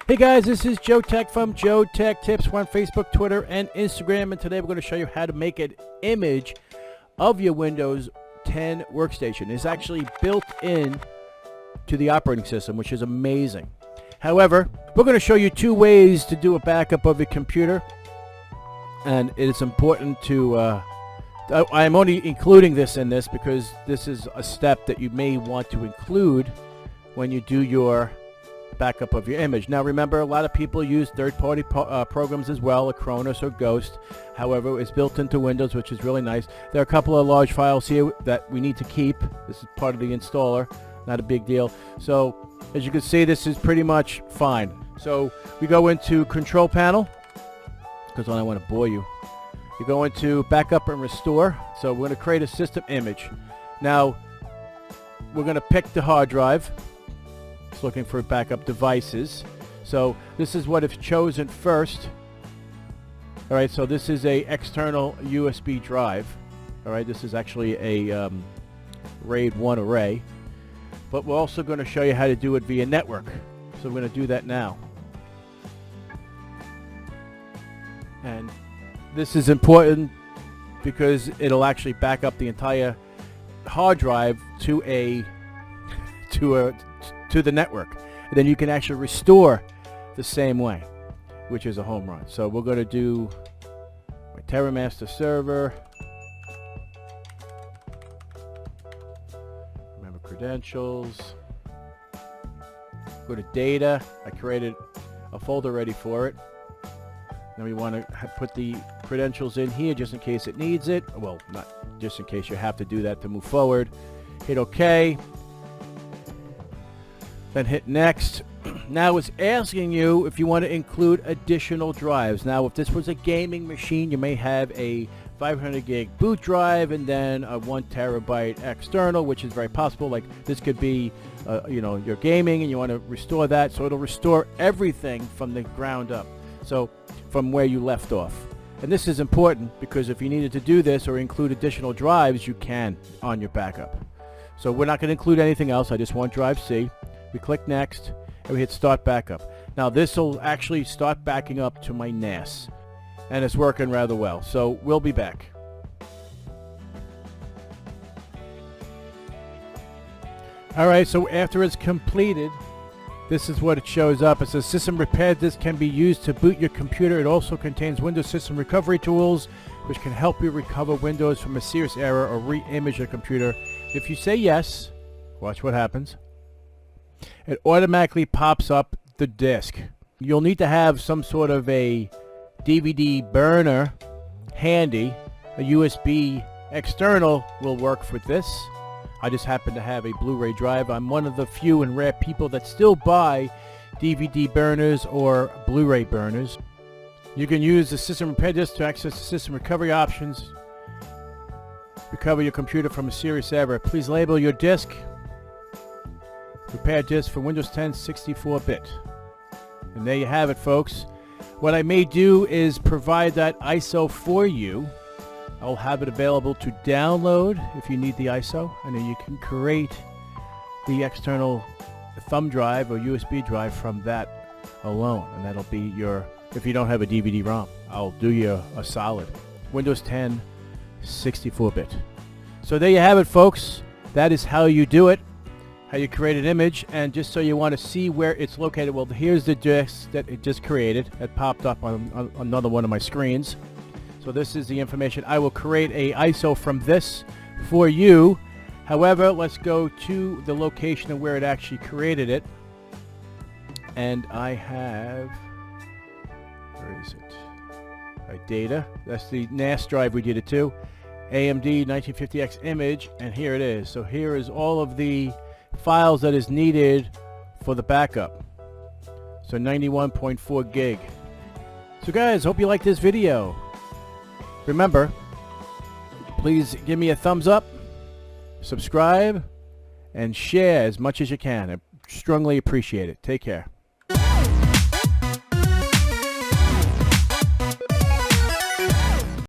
Hey guys, this is Joe Tech from JoeteckTips on Facebook, Twitter, and Instagram, and today we're going to show you how to make an image of your Windows 10 workstation. It's actually built in to the operating system, which is amazing. However, we're going to show you two ways to do a backup of your computer, and it is important to I'm only including this in this because this is a step that you may want to include when you do your backup of your image. Now remember, a lot of people use third-party programs as well, like Acronis or Ghost. However, it's built into Windows, which is really nice. There are a couple of large files here that we need to keep. This is part of the installer, not a big deal. So as you can see, this is pretty much fine. So we go into Control Panel, because I don't want to bore you. You go into Backup and Restore. So we're going to create a system image. Now we're going to pick the hard drive. It's looking for backup devices. So this is what it's chosen first. All right, so this is a external USB drive. All right, this is actually a RAID 1 array. But we're also going to show you how to do it via network. So we're going to do that now. And this is important because it'll actually back up the entire hard drive to the network, and then you can actually restore the same way, which is a home run. So we're going to do my TerraMaster server. Remember credentials. Go to data. I created a folder ready for it. Then we want to put the credentials in here just in case it needs it. Well, not just in case, you have to do that to move forward. Hit OK. Then hit next. Now it's asking you if you want to include additional drives. Now if this was a gaming machine, you may have a 500 gig boot drive and then a 1 terabyte external, which is very possible. Like this could be you're gaming and you want to restore that, so it'll restore everything from the ground up, so from where you left off. And this is important because if you needed to do this or include additional drives, you can on your backup. So we're not going to include anything else. I just want drive C. We click next and we hit start backup. Now this will actually start backing up to my NAS, and it's working rather well. So we'll be back. Alright, so after it's completed, this is what it shows up. It says system repair disk can be used to boot your computer. It also contains Windows system recovery tools which can help you recover Windows from a serious error or re-image your computer. If you say yes, watch what happens. It automatically pops up the disk. You'll need to have some sort of a DVD burner handy. A USB external will work for this. I just happen to have a Blu-ray drive. I'm one of the few and rare people that still buy DVD burners or Blu-ray burners. You can use the system repair disk to access the system recovery options. Recover your computer from a serious error. Please label your disk repair disk for Windows 10 64-bit. And there you have it, folks. What I may do is provide that ISO for you. I'll have it available to download if you need the ISO, and then you can create the external thumb drive or USB drive from that alone, and that'll be your, if you don't have a DVD-ROM, I'll do you a solid Windows 10 64-bit. So there you have it, folks. That is how you do it, how you create an image. And just so you want to see where it's located, well, here's the disk that it just created that popped up on another one of my screens. So this is the information. I will create a ISO from this for you. However, let's go to the location of where it actually created it. And I have, where is it? Data. That's the NAS drive we did it to. AMD 1950X image, and here it is. So here is all of the files that is needed for the backup. So 91.4 gig. So guys, hope you like this video. Remember, please give me a thumbs up, subscribe, and share as much as you can. I strongly appreciate it. Take care.